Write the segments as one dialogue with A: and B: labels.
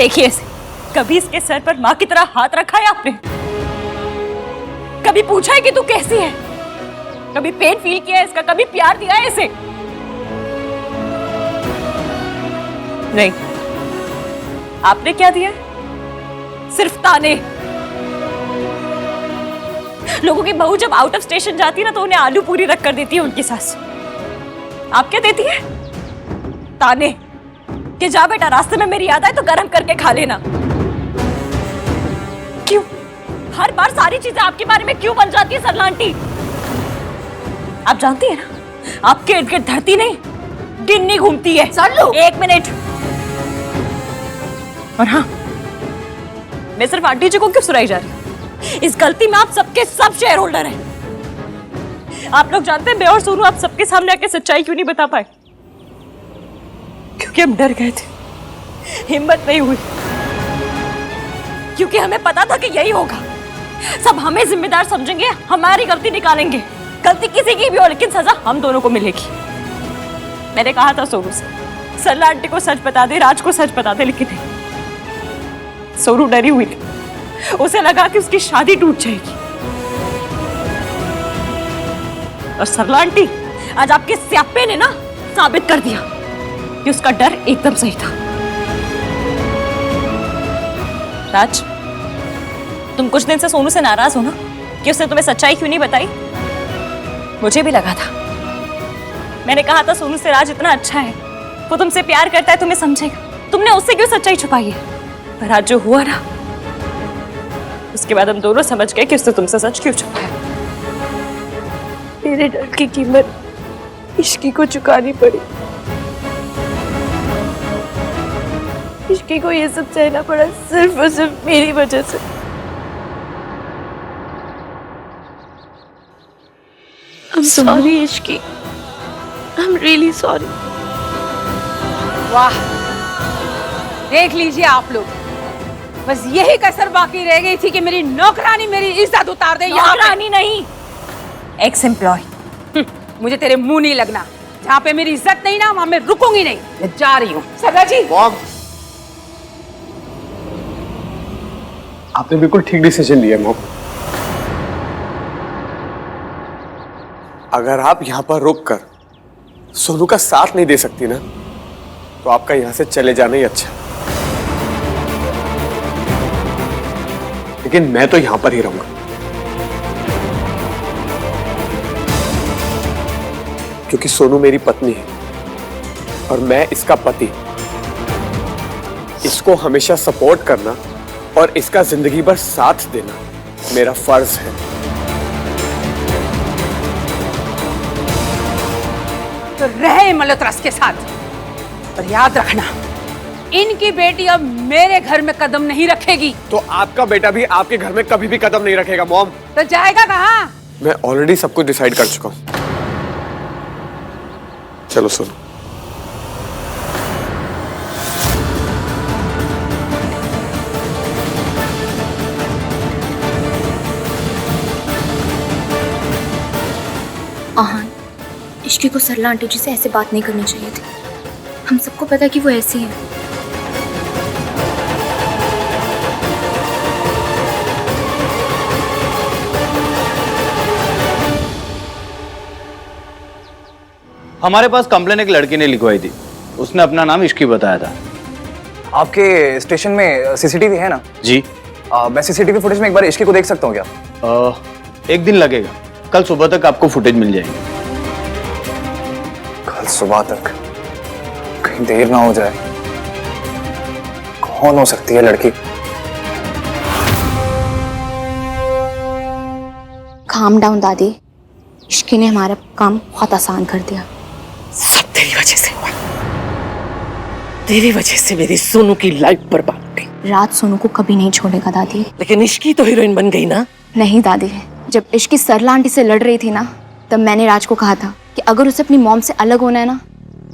A: देखिए इसे, कभी इसके सर पर माँ की तरह हाथ रखा है आपने? कभी पूछा है कि तू कैसी है? कभी पेन फील किया है इसका? कभी प्यार दिया है इसे? नहीं। आपने क्या दिया? सिर्फ ताने। लोगों की बहू जब आउट ऑफ स्टेशन जाती है ना तो उन्हें आलू पूरी रख कर देती है उनकी सास। आप क्या देती है? ताने कि जा बेटा, रास्ते में मेरी याद आए तो गरम करके खा लेना। क्यों हर बार सारी चीजें आपके बारे में क्यों बन जाती है सरला आंटी? आप जानती है ना, आपके इर्द गिर्द धरती नहीं गिन्नी घूमती है। सरलू, एक मिनट। और हाँ, मैं सिर्फ आंटी जी को क्यों सुनाई जा रही हूँ? इस गलती में आप सबके सब शेयर होल्डर हैं। आप लोग जानते हैं मैं और सोनू आप सबके सामने आके सच्चाई क्यों नहीं बता पाए? क्योंकि हम डर गए थे, हिम्मत नहीं हुई। क्योंकि हमें पता था कि यही होगा, सब हमें जिम्मेदार समझेंगे, हमारी गलती निकालेंगे। गलती किसी की भी हो लेकिन सजा हम दोनों को मिलेगी। मैंने कहा था सोनू से, सरला आंटी को सच बता दे, राज को सच बता दे, लेकिन नहीं। सोनू डरी हुई थी, उसे लगा कि उसकी शादी टूट जाएगी। और सरला आंटी, आज आपके स्यापे ने ना साबित कर दिया कि उसका डर एकदम सही था। राज, तुम कुछ दिन से सोनू से नाराज हो ना कि उसने तुम्हें सच्चाई क्यों नहीं बताई? मुझे भी लगा था। मैंने कहा था सोनू से, राज इतना अच्छा है, वो तुमसे प्यार करता है, तुम्हें समझेगा। तुमने उससे क्यों सच्चाई छुपाई है? पर आज जो हुआ ना, उसके बाद हम दोनों समझ गए कि उसने तुमसे सच क्यों छुपाया। मेरे डर की कीमत इश्की को चुकानी पड़ी। इश्की को ये सब सहना पड़ा सिर्फ और सिर्फ मेरी वजह से। I'm sorry Ishki, I'm really sorry।
B: वाह, देख लीजिए आप लोग, बस यही कसर बाकी रह गई थी कि मेरी नौकरानी मेरी इज्जत उतार दे।
A: नौकरानी नहीं, एक्स एम्प्लॉय।
B: मुझे तेरे मुंह नहीं लगना। जहाँ पे मेरी इज्जत नहीं ना, वहाँ मैं रुकूंगी नहीं। मैं जा रही हूँ। सरला जी,
C: मॉम, आपने बिल्कुल ठीक डिसीजन लिया मॉम। अगर आप यहाँ पर रुक कर सोनू का साथ नहीं दे सकती ना, तो आपका यहाँ से चले जाना ही अच्छा। लेकिन मैं तो यहाँ पर ही रहूंगा, क्योंकि सोनू मेरी पत्नी है और मैं इसका पति। इसको हमेशा सपोर्ट करना और इसका जिंदगी भर साथ देना मेरा फर्ज है।
B: तो रहे मल्होत्रा के साथ, पर याद रखना, इनकी बेटी अब मेरे घर में कदम नहीं रखेगी।
C: तो आपका बेटा भी आपके घर में कभी भी कदम नहीं रखेगा मॉम।
B: तो जाएगा कहाँ?
C: मैं ऑलरेडी सब कुछ डिसाइड कर चुका हूँ। चलो सुनो,
D: आहान, इश्की को सरला आंटी जी से ऐसे बात नहीं करनी चाहिए थी। हम सबको पता है कि वो ऐसी है।
E: हमारे पास कंप्लेन एक लड़की ने लिखवाई थी, उसने अपना नाम इश्की बताया था।
F: आपके स्टेशन में सीसीटीवी है ना?
E: जी।
F: मैं सीसीटीवी फुटेज में एक बार इश्की को देख सकता हूँ क्या?
E: एक दिन लगेगा, कल सुबह तक आपको फुटेज मिल जाएगी।
F: कल सुबह तक? कहीं देर ना हो जाए। कौन हो सकती है लड़की?
D: काम डाउन दादी, इश्की ने हमारा काम बहुत आसान कर दिया।
G: सब तेरी वजह से हुआ। तेरी वजह से मेरी सोनू की लाइफ बर्बाद हो गई।
D: राज सोनू को कभी नहीं छोड़ेगा दादी।
G: लेकिन इश्की तो हीरोइन बन गई ना।
D: नहीं दादी, जब इश्की सरला आंटी से लड़ रही थी ना, तब मैंने राज को कहा था कि अगर उसे अपनी मॉम से अलग होना है ना,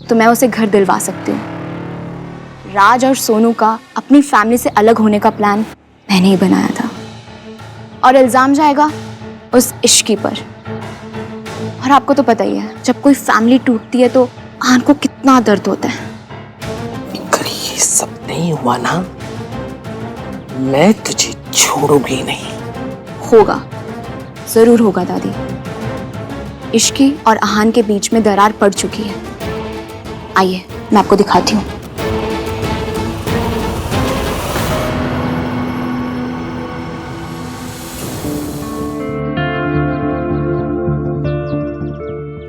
D: तो मैं उसे घर दिलवा सकती हूँ। राज और सोनू का अपनी फैमिली से अलग होने का प्लान मैंने ही बनाया था, और इल्जाम जाएगा उस इश्की पर। और आपको तो पता ही है, जब कोई फैमिली टूटती है तो आन को कितना दर्द होता है।
G: अगर ये सब नहीं हुआ ना, मैं तुझे छोड़ूंगी नहीं।
D: होगा, जरूर होगा दादी। इश्की और आहान के बीच में दरार पड़ चुकी है। आइए मैं आपको दिखाती हूँ।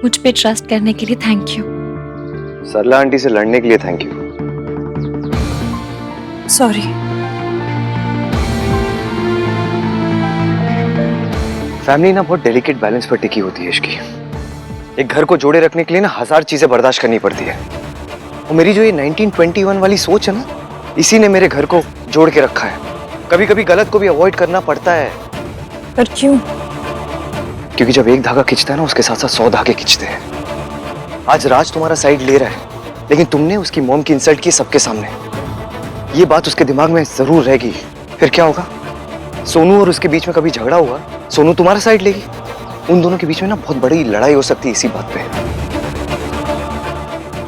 A: मुझ पे ट्रस्ट करने के लिए थैंक यू।
F: सरला आंटी से लड़ने के लिए थैंक यू।
A: सॉरी।
F: फैमिली ना बहुत डेलिकेट बैलेंस पर टिकी होती है इसकी। एक घर को जोड़े रखने के लिए ना 1000 चीजें बर्दाश्त करनी पड़ती है। और मेरी जो ये 1921 वाली सोच है ना, इसी ने मेरे घर को जोड़ के रखा है। कभी कभी गलत को भी अवॉइड करना पड़ता है।
A: पर क्यों?
F: क्योंकि जब एक धागा खिंचता है ना, उसके साथ साथ 100 धागे खिंचते हैं। आज राज तुम्हारा साइड ले रहा है, लेकिन तुमने उसकी मॉम की इंसल्ट की सबके सामने। ये बात उसके दिमाग में जरूर रहेगी। फिर क्या होगा? सोनू और उसके बीच में कभी झगड़ा हुआ, सोनू तुम्हारा साइड लेगी। उन दोनों के बीच में ना बहुत बड़ी लड़ाई हो सकती है इसी बात पे।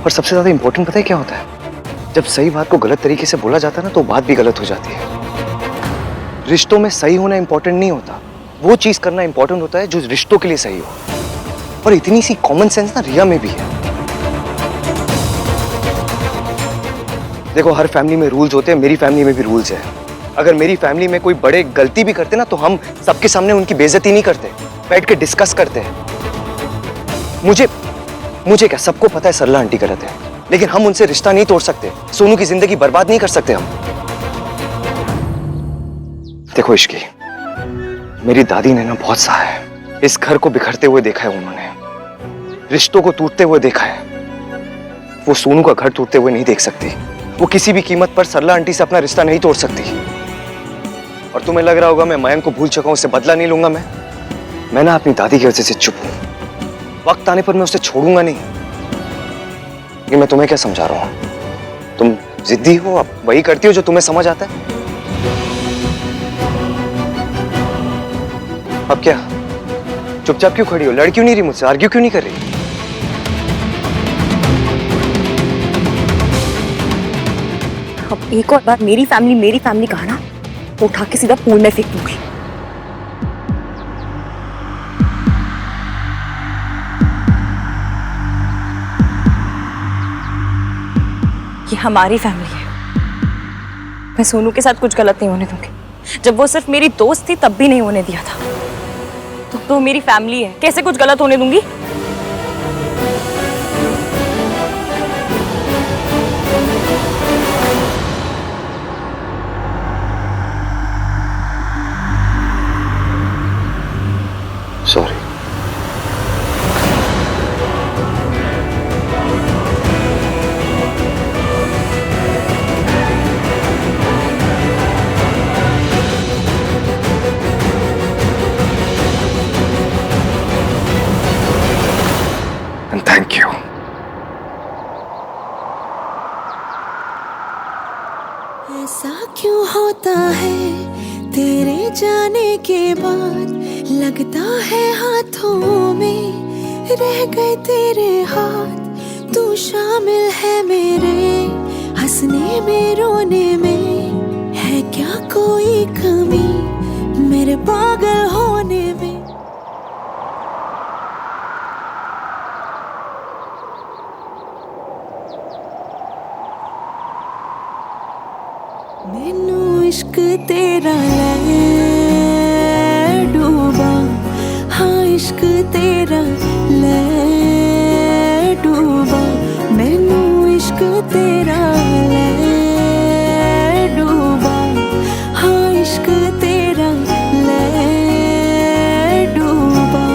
F: और सबसे ज्यादा इंपॉर्टेंट पता है क्या होता है? जब सही बात को गलत तरीके से बोला जाता है ना, तो बात भी गलत हो जाती है। रिश्तों में सही होना इंपॉर्टेंट नहीं होता, वो चीज करना इंपॉर्टेंट होता है जो रिश्तों के लिए सही हो। और इतनी सी कॉमन सेंस ना रिया में भी है। देखो, हर फैमिली में रूल्स होते हैं, मेरी फैमिली में भी रूल्स है। अगर मेरी फैमिली में कोई बड़े गलती भी करते ना, तो हम सबके सामने उनकी बेइज्जती नहीं करते, बैठ के डिस्कस करते हैं। मुझे क्या, सबको पता है सरला आंटी गलत है, लेकिन हम उनसे रिश्ता नहीं तोड़ सकते। सोनू की जिंदगी बर्बाद नहीं कर सकते हम। देखो इश्की, मेरी दादी ने ना बहुत सहा है। इस घर को बिखरते हुए देखा है उन्होंने, रिश्तों को टूटते हुए देखा है। वो सोनू का घर टूटते हुए नहीं देख सकती। वो किसी भी कीमत पर सरला आंटी से अपना रिश्ता नहीं तोड़ सकती। और तुम्हें लग रहा होगा मैं मयंक को भूल चुका हूं, उससे बदला नहीं लूंगा। मैं ना अपनी दादी की वजह से चुप हूं। वक्त आने पर मैं उसे छोड़ूंगा नहीं। ये मैं तुम्हें क्या समझा रहा हूं? तुम जिद्दी हो, अब वही करती हो जो तुम्हें समझ आता है। अब क्या चुपचाप क्यों खड़ी हो? लड़ क्यों नहीं रही मुझसे? आर्ग्यू क्यों नहीं कर रही?
A: अब एक और बार मेरी फैमिली कहा ना, तो उठा के सीधा पूल में फेंक दूंगी। ये हमारी फैमिली है। मैं सोनू के साथ कुछ गलत नहीं होने दूंगी। जब वो सिर्फ मेरी दोस्त थी तब भी नहीं होने दिया था। तो मेरी फैमिली है, कैसे कुछ गलत होने दूंगी?
F: सॉरी। And thank you.
H: ऐसा क्यों होता है तेरे जाने के बाद, लगता है हाथों में रह गए तेरे हाथ। तू शामिल है मेरे हंसने में, रोने में, है क्या कोई कमी मेरे पागल होने में? मैनू इश्क तेरा ले डूबा, हाँ इश्क तेरा ले डूबा। मैनू इश्क तेरा ले डूबा, हाँ इश्क तेरा ले डूबा।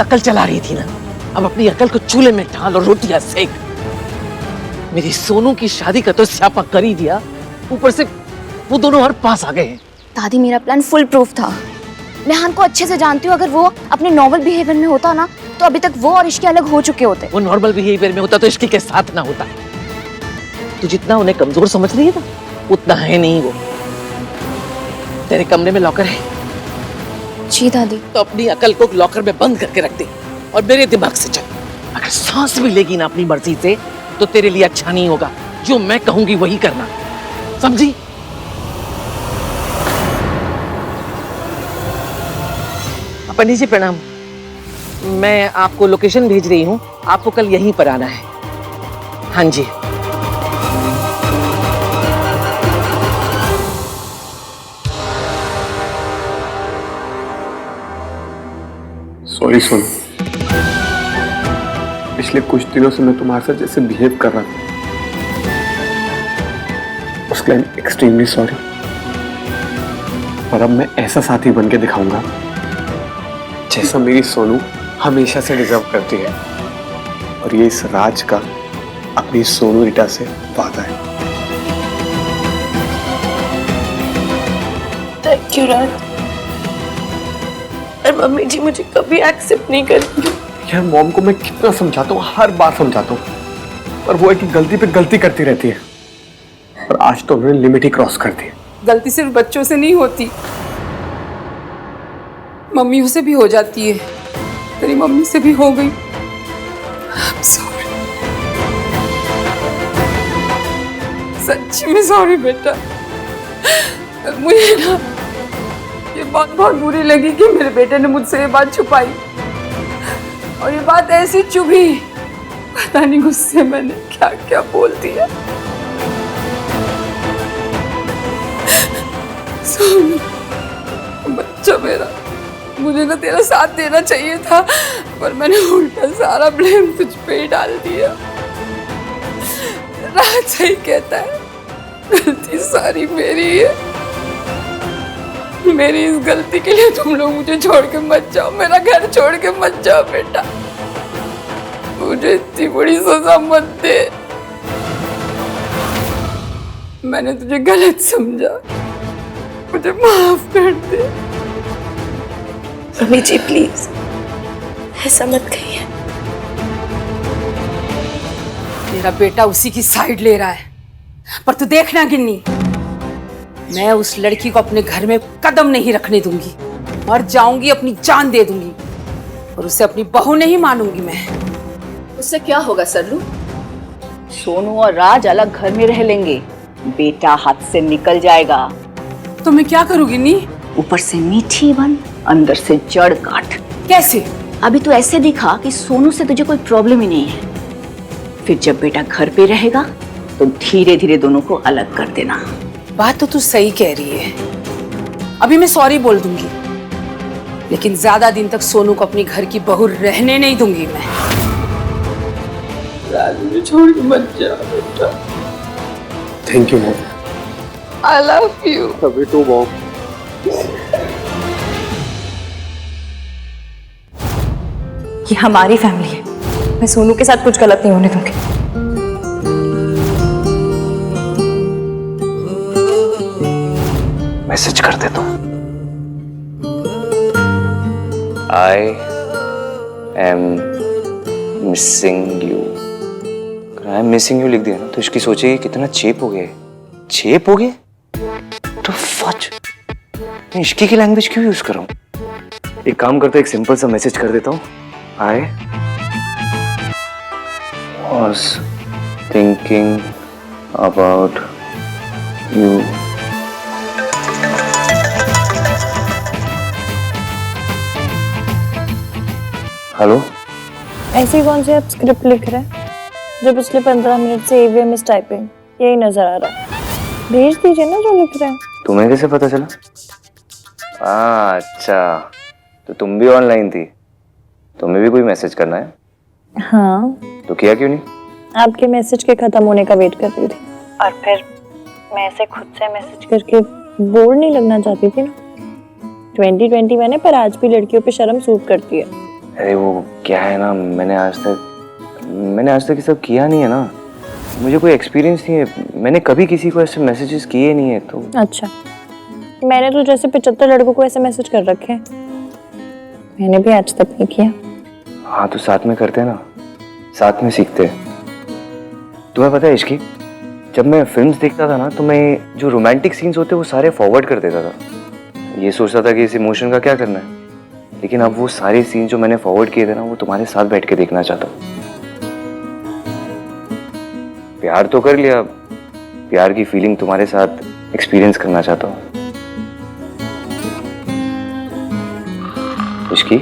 G: अकल चला रही थी ना, अब अपनी अकल को चूल्हे में डाल और रोटियां सेक। मेरी सोनू की शादी का तो स्यापा कर ही दिया, ऊपर से वो दोनों हर पास आ गए हैं।
D: दादी मेरा प्लान फुल प्रूफ था। मैं हान को अच्छे से जानती हूँ। अगर वो अपने नॉर्मल बिहेवियर में होता ना, तो अभी तक वो और इश्की अलग हो चुके होते।
G: वो नॉर्मल बिहेवियर में होता तो इश्की के साथ ना होता। तू जितना उन्हें कमजोर समझ रही है ना, उतना है नहीं वो। तेरे कमरे में लॉकर है,
D: जी दादी।
G: तो अपनी अकल को लॉकर में बंद करके रख दे और मेरे दिमाग से चल। अगर सांस भी लेगी ना अपनी मर्जी से तो तेरे लिए अच्छा नहीं होगा। जो मैं कहूंगी वही करना, समझी? पंडित जी प्रणाम। मैं आपको लोकेशन भेज रही हूँ, आपको कल यहीं पर आना है। हाँ जी।
C: सॉरी सोनू, पिछले कुछ दिनों से मैं तुम्हारे साथ जैसे बिहेव कर रहा था, उसके लिए एक्सट्रीमली सॉरी। पर अब मैं ऐसा साथी बन के दिखाऊंगा जैसा मेरी सोनू हमेशा से डिजर्व करती है। और ये इस राज का अपनी सोनू रीटा से वादा है।
I: थैंक यू राज। और मम्मी जी मुझे कभी एक्सेप्ट नहीं करेंगी।
C: यार मॉम को मैं कितना समझाता हूँ, हर बार समझाता हूँ, पर वो एक गलती पे गलती करती रहती है। और आज तो उन्होंने लिमिट ही क्रॉस कर दी।
B: गलती सिर्फ बच्चों से नहीं होती, मम्मियों से भी हो जाती है। तेरी मम्मी से भी हो गई। I'm sorry. सच्ची में सॉरी बेटा। मुझे ना ये बात बहुत बुरी लगी कि मेरे बेटे ने मुझसे ये बात छुपाई, और ये बात ऐसी चुभी, पता नहीं गुस्से मैंने क्या क्या बोल दिया। सोनू बच्चा मेरा, मुझे ना तेरा साथ देना चाहिए था, पर मैंने उल्टा सारा ब्लेम तुझ पे ही डाल दिया। राज सही कहता है, गलती सारी मेरी है। मेरी इस गलती के लिए तुम लोग मुझे छोड़ के मत जाओ, मेरा घर छोड़ के मत जाओ बेटा। मुझे इतनी बड़ी सजा मत दे। मैंने तुझे गलत समझा, मुझे माफ कर दे।
I: मम्मी जी प्लीज ऐसा मत कहिए।
B: मेरा बेटा उसी की साइड ले रहा है, पर तू देखना गिन्नी, मैं उस लड़की को अपने घर में कदम नहीं रखने दूंगी। मर जाऊंगी, अपनी जान दे दूंगी, और उसे अपनी बहू नहीं मानूंगी मैं।
J: उससे क्या होगा सरलू? सोनू और राज अलग घर में रह लेंगे, बेटा हाथ से निकल जाएगा।
B: तो मैं क्या करूँ गिन्नी?
J: ऊपर से मीठी बन, अंदर से जड़ काट।
B: कैसे?
J: अभी तो ऐसे दिखा कि सोनू से तुझे कोई प्रॉब्लम ही नहीं है, फिर जब बेटा घर पे रहेगा तो धीरे धीरे दोनों को अलग कर देना।
B: बात तो तू सही कह रही है। अभी मैं सॉरी बोल दूंगी, लेकिन ज्यादा दिन तक सोनू को अपनी घर की बहू रहने नहीं दूंगी मैं। राज मुझे छोड़ के मत जा बेटा।
C: Thank you mom.
B: I love you.
C: Love you too mom.
A: ये हमारी फैमिली है, मैं सोनू के साथ कुछ गलत नहीं होने दूंगी।
F: मैसेज कर दे तो। I am missing you. I am missing you लिख दिया ना तो इसकी सोचेगी कितना चेप हो गया। चेप हो गया तो फच, मैं इश्की की लैंग्वेज क्यों यूज कर रहा हूँ? एक काम करते, एक सिंपल सा मैसेज कर देता हूँ। I was thinking about you. Hello,
I: ऐसी कौन सी आप स्क्रिप्ट लिख रहे हैं जो पिछले 15 मिनट से AVM इज टाइपिंग यही नजर आ रहा है? भेज दीजिए ना जो लिख रहे हैं।
F: तुम्हें कैसे पता चला? अच्छा, तो तुम भी ऑनलाइन थी, तुम्हें भी कोई मैसेज करना है?
I: हाँ।
F: तो किया क्यों नहीं?
I: आपके मैसेज के खत्म होने का वेट कर रही थी, और फिर मैं ऐसे खुद से मैसेज करके बोर नहीं लगना चाहती थी ना। 2020 मैंने, पर आज भी लड़कियों पे शर्म सूट करती है।
F: अरे वो क्या है ना, मैंने आज तक ये सब किया नहीं है ना, मुझे कोई एक्सपीरियंस नहीं है, मैंने कभी किसी को ऐसे मैसेजेस किए नहीं है। तो अच्छा,
I: मैंने तो जैसे 75 लड़कों को ऐसे मैसेज कर रखे हैं, मैंने भी आज तक नहीं किया।
F: हाँ तो साथ में करते हैं ना, साथ में सीखते हैं। तुम्हें पता है इश्की, जब मैं फिल्म्स देखता था ना तो मैं जो रोमांटिक सीन्स होते वो सारे फॉरवर्ड कर देता था। ये सोचता था कि इस इमोशन का क्या करना है, लेकिन अब वो सारे सीन जो मैंने फॉरवर्ड किए थे ना वो तुम्हारे साथ बैठ के देखना चाहता हूँ। प्यार तो कर लिया, प्यार की फीलिंग तुम्हारे साथ एक्सपीरियंस करना चाहता हूँ। इश्की,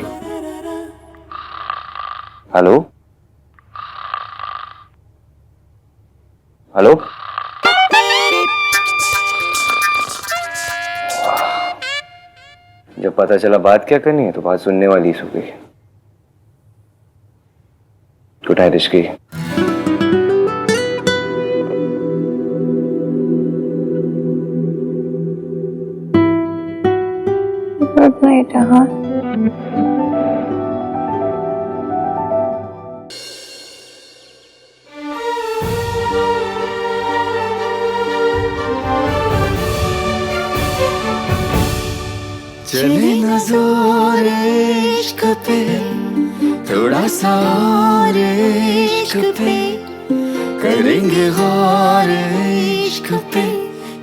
F: हेलो हेलो, जब पता चला बात क्या करनी है तो बात सुनने वाली ही हो गई। Good night Ishki.
I: Good night. हाँ
H: चले ना जोर इश्क पे, थोड़ा सा और इश्क पे, करेंगे गौर इश्क पे,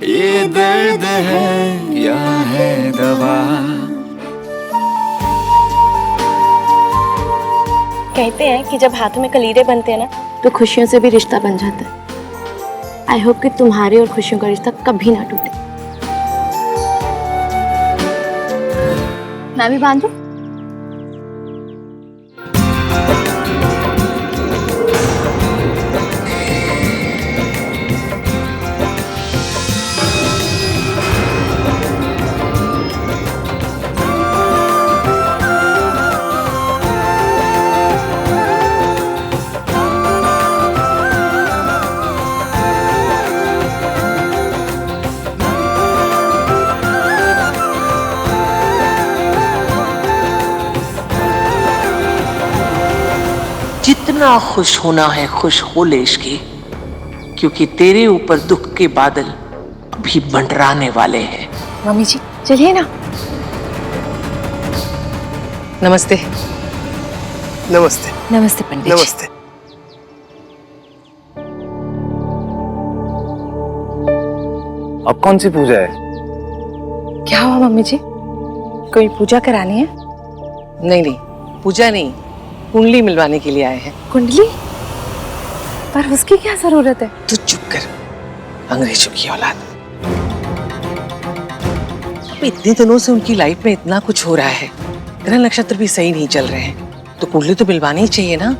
H: ये दर्द है या है दवा।
I: कहते हैं कि जब हाथों में कलीरे बनते हैं ना तो खुशियों से भी रिश्ता बन जाता है। आई होप कि तुम्हारे और खुशियों का रिश्ता कभी ना टूटे।
D: मैं भी बांधूं?
G: जितना खुश होना है खुश हो ले इश्की, क्योंकि तेरे ऊपर दुख के बादल अभी मंडराने वाले हैं।
D: मम्मी जी चलिए ना।
G: नमस्ते।
C: नमस्ते।
D: नमस्ते पंडित जी।
C: नमस्ते।
F: अब कौन सी पूजा है?
D: क्या हुआ मम्मी जी, कोई पूजा करानी है?
G: नहीं नहीं, पूजा नहीं, कुंडली मिलवाने के लिए आए हैं।
D: कुंडली? पर उसकी क्या जरूरत है?
G: तू चुप कर, अंग्रेजों की औलाद। अब इतने दिनों से उनकी लाइफ में इतना कुछ हो रहा है, ग्रह नक्षत्र भी सही नहीं चल रहे हैं, तो कुंडली तो मिलवानी ही चाहिए ना।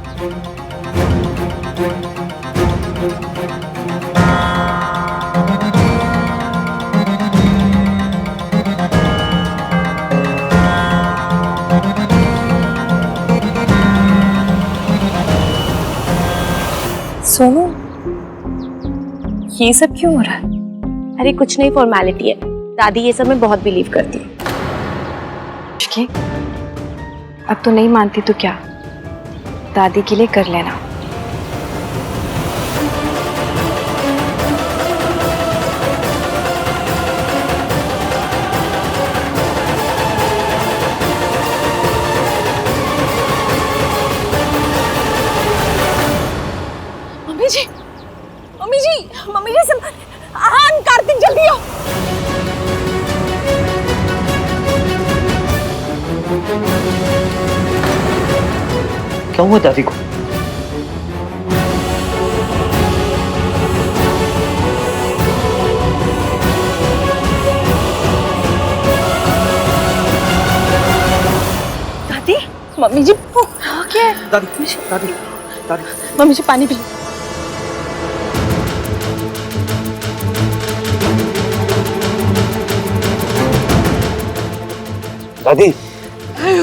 I: सोनू, ये सब क्यों हो रहा है?
D: अरे कुछ नहीं, फॉर्मेलिटी है। दादी ये सब में बहुत बिलीव करती है। अब तो नहीं मानती तो क्या, दादी के लिए कर लेना।
B: मम्मी जी, मम्मी जी, मम्मी जी संभाल। हाँ कार्तिक जल्दी आओ।
F: क्या हुआ दादी को?
I: दादी, मम्मी जी क्या है?
C: दादी, दादी, दादी।
I: मम्मी जी पानी पी लो।
F: दादी,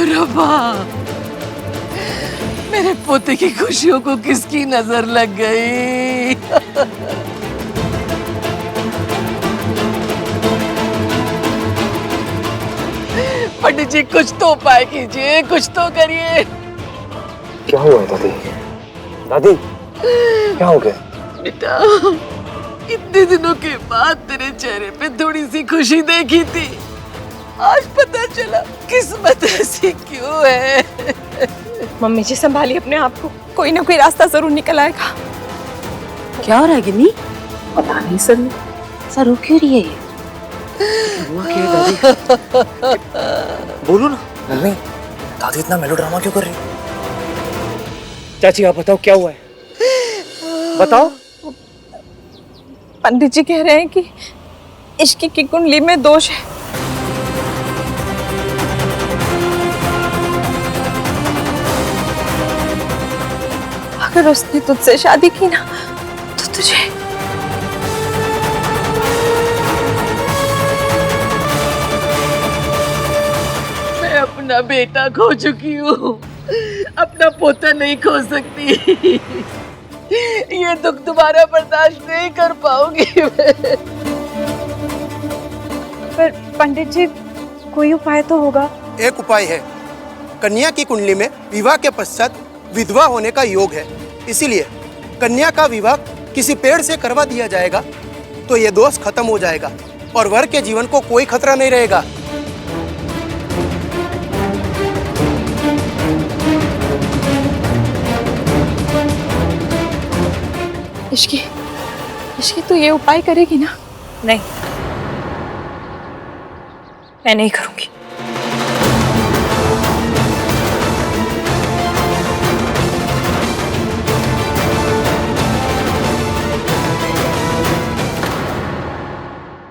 G: रब्बा, मेरे पोते की खुशियों को किसकी नजर लग गई? पंडित जी कुछ तो उपाय कीजिए, कुछ तो करिए।
F: क्या हुआ है दादी? दादी, क्या हो गया?
G: बेटा, इतने दिनों के बाद तेरे चेहरे पे थोड़ी सी खुशी देखी थी, आज पता चला किस्मत ऐसी क्यों है।
I: मम्मी जी संभालिए अपने आप को, कोई ना कोई रास्ता जरूर निकल आएगा।
J: क्या हो रहा है गिन्नी? पता नहीं सर, सर रो क्यों रही है ये?
F: बोलो ना मम्मी, दादी इतना मेलोड्रामा क्यों कर रही है? चाची आप बताओ क्या हुआ है, बताओ।
I: पंडित जी कह रहे हैं कि इश्क की कुंडली में दोष है। अगर उसने तुझसे शादी की ना तो तुझे
G: मैं अपना बेटा खो चुकी हूँ, अपना पोता नहीं खो सकती। ये दुख दोबारा बर्दाश्त नहीं कर पाऊंगी मैं।
I: पर पंडित जी कोई उपाय तो होगा।
K: एक उपाय है, कन्या की कुंडली में विवाह के पश्चात विधवा होने का योग है, इसीलिए कन्या का विवाह किसी पेड़ से करवा दिया जाएगा तो ये दोष खत्म हो जाएगा और वर के जीवन को कोई खतरा नहीं रहेगा।
I: इश्की तो ये उपाय करेगी ना?
A: नहीं, मैं नहीं करूंगी।